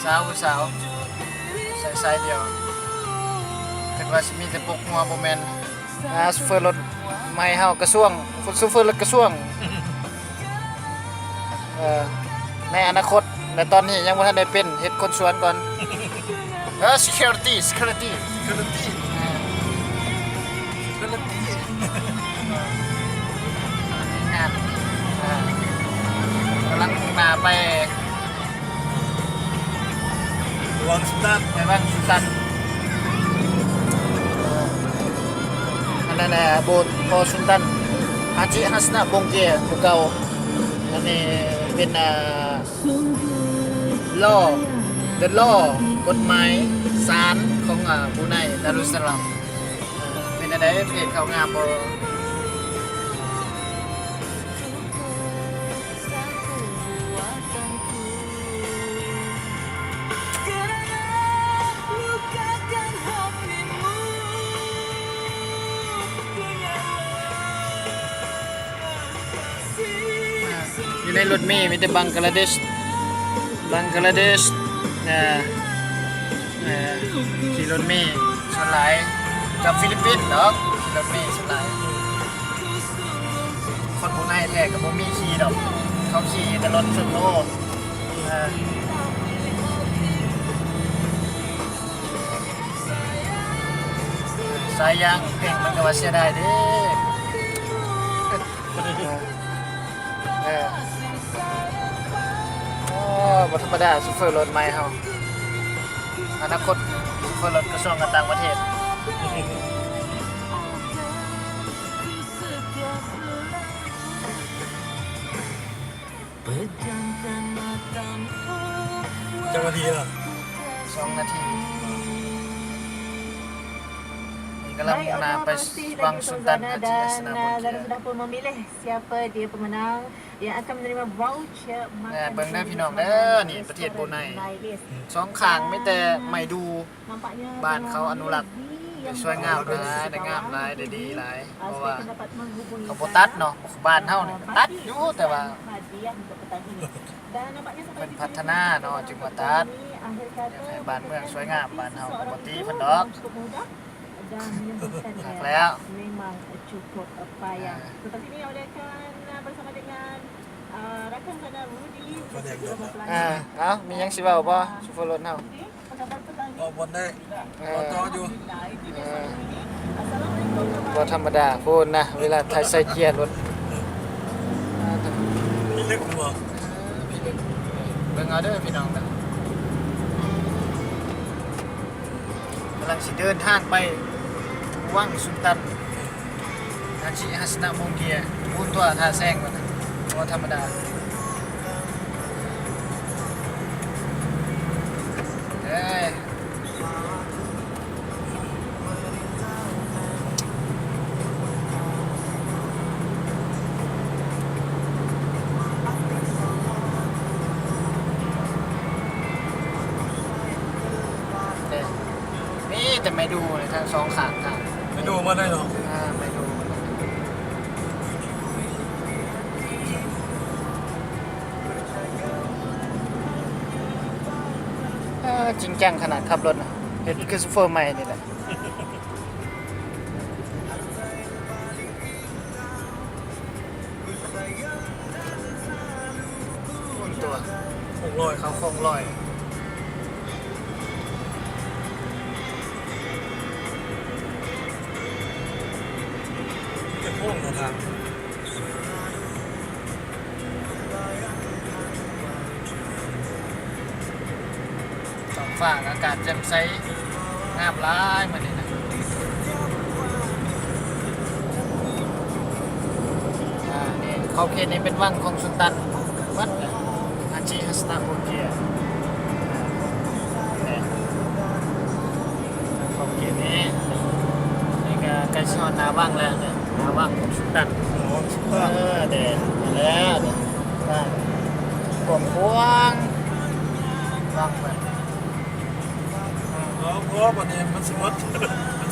สาวใส่เดียวคิดว่าสิมีแต่ปกหัวบ่แม่นซูเฟอร์รถใหม่เฮากระทรวงซูเฟอร์รถกระทรวงในอนาคตในตอนนี้ยังบ่ทันได้เป็นเฮ็ดคนสวนก่อนsecurity งานกำลังมุ่งหน้าไปวังสุตันไปวังสุตันอันนั้นโบสถ์พอสุตันอาจิฮัสนะบงเกียภูเก่าอันนี้เป็นlaw the law กฎหมายศาลของบรูไนดารุสสลามเป็นอะไรเพจเขางามบ่อยู่ในรถเมล์มีแต่บังกลาเทศขี่รถเมล์ส่วนหลายกับฟิลิปปินส์เนาะขี่รถเมล์ส่วนหลายคนบรูไนแท้กับบ่มีขี่ดอกเขาขี่แต่รถส่วนโลกสายยางเพ่งมันก็ว่าเสียดายเด้บ่ธรรมดาซูเฟอร์รถใหม่เฮาอนาคตซูเฟอร์รถกระทรวงการต่างประเทศจังหวะดีเหรอ2 นาทีนี่กำลังมุ่งหน้าไปวังสุนตันอาจิฮัสนะบงเกีย sudah pun memilih siapa dia pemenang yang akan menerima voucher เบิ่งได้พี่น้องเด้อนี่ประเทศบรูไน2ข้างมีแต่ไม้ดูบ้านเขาอนุรักษ์สวยงามหลายได้งามหลายได้ดีหลายเพราะว่าเขาบ่ตัดเนาะบ้านเฮานี่ตัดอยู่แต่ว่าเพิ่นพัฒนาเนาะจึงว่าตัดอยากให้บ้านเมืองสวยงามบ้านเฮาบ่ตีเพิ่นดอกหักแล้ว memang cukup payah. Tetapi ni oleh akan bersama dengan rakan sana Rudy เอามีหยังสิเว้าบ่ซูเฟอร์รถเฮา ออกบอลได้รอต่ออยู่บ่ธรรมดาพูดนะเวลาไทยใส่เกียร์รถมีเล็กหัวเบิ่งเอาเด้อพี่น้องนะกำลังสิเดินทางไปวังสุนตันอาจิฮัสนะบงเกียพูดตัวท่าแซงบ่นะบ่ธรรมดาเอ้ยนี่แต่ไม่ดูเลยทั้ง2ข้างทางไม่ดูมาได้หรอไม่ดูจริงจังขนาดขับรถนะเห็นคือซูเฟอร์ใหม่นี่แหละตัว600เขาคงลอยเป็นพวกทางฟ้าอากาศแจ่มใสงามหลายมื้อนี้นะนี่เขาเขตนี้เป็นวังของสุลต่านมัดอาจิฮัสนะบงเกียเขาเขตนี้นี่ก็ใกล้สิฮอดหน้าวังแล้วเนี่ยหน้าวังของสุลต่านเด้มาแล้วบ้านกว้างขวางวังไปเพราะวันนี้มันสมมติ